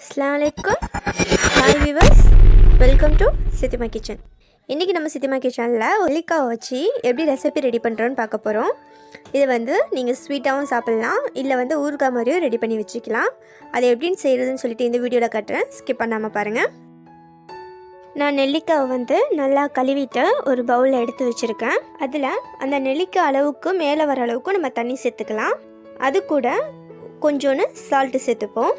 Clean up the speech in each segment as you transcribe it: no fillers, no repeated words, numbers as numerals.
अस्सलाम वालेकुम हाय viewers welcome to சித்திமா kitchen. இன்றைக்கி நம்ம சித்திமா கிச்சனில் நெல்லிக்காய் வச்சு எப்படி ரெசிபி ரெடி பண்ணுறோன்னு பார்க்க போகிறோம். இது வந்து நீங்கள் ஸ்வீட்டாகவும் சாப்பிட்லாம், இல்லை வந்து ஊறுகாய் மாதிரியும் ரெடி பண்ணி வச்சுக்கலாம். அது எப்படின்னு செய்கிறதுன்னு சொல்லிட்டு இந்த வீடியோவில் காட்டுறேன், ஸ்கிப் பண்ணாமல் பாருங்கள். நான் நெல்லிக்காவை வந்து நல்லா கழுவிட்டு ஒரு பவுலில் எடுத்து வச்சுருக்கேன். அதில் அந்த நெல்லிக்காய் அளவுக்கு மேலே வர அளவுக்கு நம்ம தண்ணி சேர்த்துக்கலாம். அது கூட கொஞ்சோன்னு சால்ட்டு சேர்த்துப்போம்.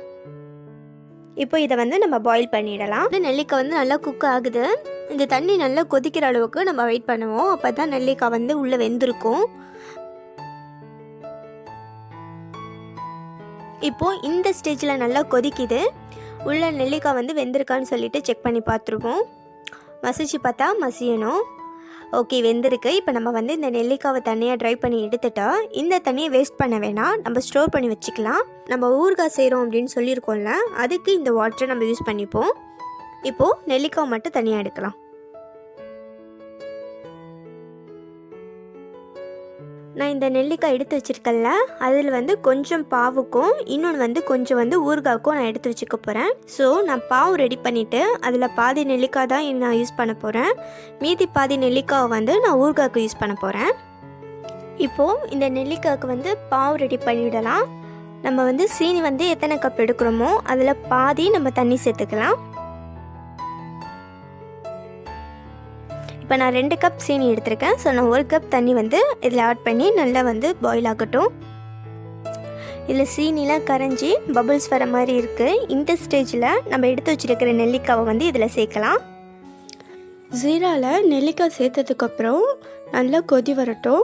இப்போ இதை வந்து நம்ம பாயில் பண்ணிடலாம். நெல்லிக்காய் வந்து நல்லா குக் ஆகுது. இந்த தண்ணி நல்லா கொதிக்கிற அளவுக்கு நம்ம வெயிட் பண்ணுவோம். அப்போ தான் நெல்லிக்காய் வந்து உள்ளே வெந்திருக்கும். இப்போது இந்த ஸ்டேஜில் நல்லா கொதிக்குது. உள்ள நெல்லிக்காய் வந்து வெந்திருக்கான்னு சொல்லிட்டு செக் பண்ணி பார்த்துருவோம். மசிச்சு பார்த்தா மசியணும். ஓகே, வெந்திருக்கு. இப்போ நம்ம வந்து இந்த நெல்லிக்காவை தண்ணியாக ட்ரை பண்ணி எடுத்துட்டா இந்த தண்ணியை வேஸ்ட் பண்ண வேணாம், நம்ம ஸ்டோர் பண்ணி வச்சுக்கலாம். நம்ம ஊறுகாய் செய்கிறோம் அப்படின்னு சொல்லியிருக்கோம்ல, அதுக்கு இந்த வாட்டரை நம்ம யூஸ் பண்ணிப்போம். இப்போது நெல்லிக்காவை மட்டும் தனியாக எடுக்கலாம். நான் இந்த நெல்லிக்காய் எடுத்து வச்சுருக்கேன்ல, அதில் வந்து கொஞ்சம் பாவுக்கும் இன்னொன்று வந்து கொஞ்சம் வந்து ஊறுகாய்க்கும் நான் எடுத்து வச்சுக்க போகிறேன். ஸோ நான் பாவு ரெடி பண்ணிவிட்டு அதில் பாதி நெல்லிக்காய் தான் நான் யூஸ் பண்ண போகிறேன். மீதி பாதி நெல்லிக்காவை வந்து நான் ஊறுகாய்க்கு யூஸ் பண்ண போகிறேன். இப்போது இந்த நெல்லிக்காய்க்கு வந்து பாவு ரெடி பண்ணிவிடலாம். நம்ம வந்து சீனி வந்து எத்தனை கப் எடுக்கிறோமோ அதில் பாதி நம்ம தண்ணி சேர்த்துக்கலாம். இப்போ நான் 2 கப் சீனி எடுத்திருக்கேன். ஸோ நான் 1 கப் தண்ணி வந்து இதில் ஆட் பண்ணி நல்லா வந்து பாயில் ஆகட்டும். இதில் சீனிலாம் கரைஞ்சி பபிள்ஸ் வர மாதிரி இருக்குது. இந்த ஸ்டேஜில் நம்ம எடுத்து வச்சுருக்கிற நெல்லிக்காவை வந்து இதில் சேர்க்கலாம். ஜீராவில் நெல்லிக்காய் சேர்த்ததுக்கப்புறம் நல்லா கொதி வரட்டும்.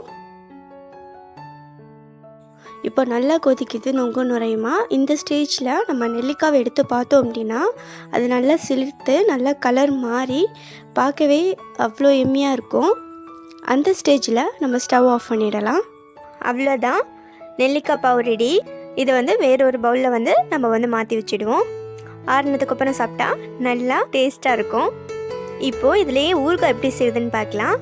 இப்போ நல்லா கொதிக்குது நொங்கு நுரையுமா. இந்த ஸ்டேஜில் நம்ம நெல்லிக்காவை எடுத்து பார்த்தோம் அப்படின்னா அது நல்லா சிலிர்த்து நல்லா கலர் மாறி பார்க்கவே அவ்வளோ எம்மியாக இருக்கும். அந்த ஸ்டேஜில் நம்ம ஸ்டவ் ஆஃப் பண்ணிடலாம். அவ்வளோதான், நெல்லிக்காய் பாவு ரெடி. இதை வந்து வேறொரு பவுலில் வந்து நம்ம வந்து மாற்றி வச்சுடுவோம். ஆறுனதுக்கப்புறம் சாப்பிட்டா நல்லா டேஸ்ட்டாக இருக்கும். இப்போது இதுலேயே ஊறுகாய் எப்படி செய்யுதுன்னு பார்க்கலாம்.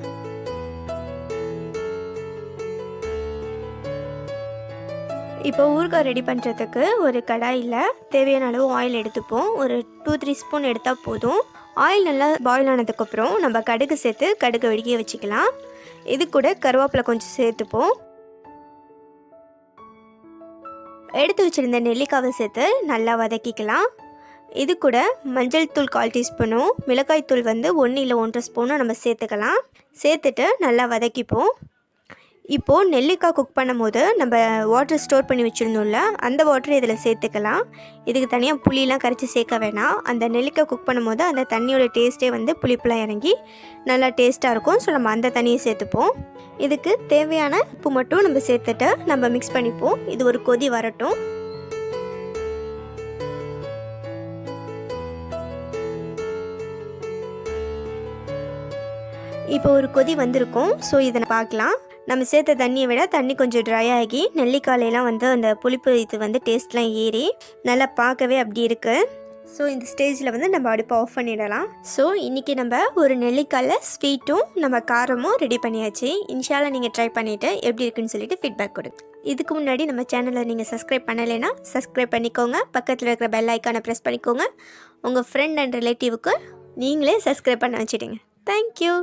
இப்போ ஊறுகாய் ரெடி பண்ணுறதுக்கு ஒரு கடாயில் தேவையான அளவு ஆயில் எடுத்துப்போம். ஒரு 2-3 ஸ்பூன் எடுத்தால் போதும். ஆயில் நல்லா பாயில் ஆனதுக்கப்புறம் நம்ம கடுகு சேர்த்து கடுகு வெடிக்க வச்சுக்கலாம். இது கூட கருவேப்பிலை கொஞ்சம் சேர்த்துப்போம். எடுத்து வச்சுருந்த நெல்லிக்காவை சேர்த்து நல்லா வதக்கிக்கலாம். இது கூட மஞ்சள் தூள் 1/4 டீஸ்பூனும் மிளகாய் தூள் வந்து 1 இல்லை 1.5 ஸ்பூனும் நம்ம சேர்த்துக்கலாம். சேர்த்துட்டு நல்லா வதக்கிப்போம். இப்போது நெல்லிக்காய் குக் பண்ணும் போது நம்ம வாட்டர் ஸ்டோர் பண்ணி வச்சுருந்தோம்ல, அந்த வாட்டர் இதில் சேர்த்துக்கலாம். இதுக்கு தனியாக புளியெலாம் கரைச்சி சேர்க்க வேணாம். அந்த நெல்லிக்காய் குக் பண்ணும்போது அந்த தண்ணியோட டேஸ்ட்டே வந்து புளிப்புலாம் இறங்கி நல்லா டேஸ்ட்டாக இருக்கும். ஸோ நம்ம அந்த தண்ணியை சேர்த்துப்போம். இதுக்கு தேவையான உப்பு மட்டும் நம்ம சேர்த்துட்டு நம்ம மிக்ஸ் பண்ணிப்போம். இது ஒரு கொதி வரட்டும். இப்போ ஒரு கொதி வந்திருக்கும். ஸோ இதை பார்க்கலாம். நம்ம சேர்த்த தண்ணியை விட தண்ணி கொஞ்சம் ட்ரை ஆகி நெல்லிக்காயெல்லாம் வந்து அந்த புளிப்பு இது வந்து டேஸ்ட்லாம் ஏறி நல்லா பார்க்கவே அப்படி இருக்குது. ஸோ இந்த ஸ்டேஜில் வந்து நம்ம அடுப்பை ஆஃப் பண்ணிடலாம். ஸோ இன்றைக்கி நம்ம ஒரு நெல்லிக்காயில் ஸ்வீட்டும் நம்ம காரமும் ரெடி பண்ணியாச்சு. இன்ஷால்லா நீங்கள் ட்ரை பண்ணிவிட்டு எப்படி இருக்குன்னு சொல்லிட்டு ஃபீட்பேக் கொடுங்க. இதுக்கு முன்னாடி நம்ம சேனலை நீங்கள் சப்ஸ்கிரைப் பண்ணலைன்னா சப்ஸ்கிரைப் பண்ணிக்கோங்க. பக்கத்தில் இருக்கிற பெல் ஐக்கானை ப்ரெஸ் பண்ணிக்கோங்க. உங்கள் ஃப்ரெண்ட் அண்ட் ரிலேட்டிவுக்கு நீங்களே சப்ஸ்கிரைப் பண்ண வச்சுடுங்க. தேங்க்யூ.